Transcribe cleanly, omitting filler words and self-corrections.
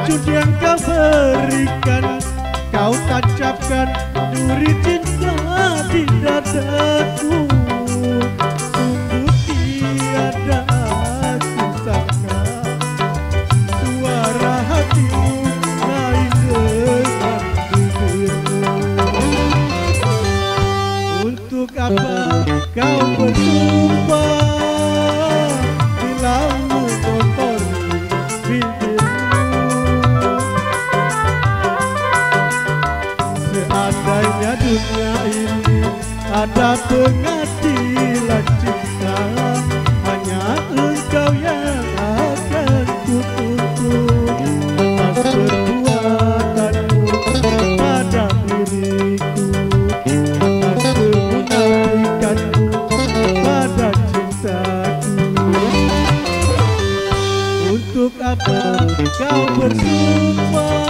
racun yang kau berikan, kau tancapkan duri cinta di dadaku. Sungguh tiada aku sangka suara hatimu lain dengan bibirmu. Untuk apa kau bersumpah bila mengotori bibirmu? Seandainya dunia ini ada pengadilan cinta, hanya engkau yang akan kutuntut atas perbuatanmu pada diriku, atas kemunafikanmu pada cintaku. Untuk apa kau bersumpah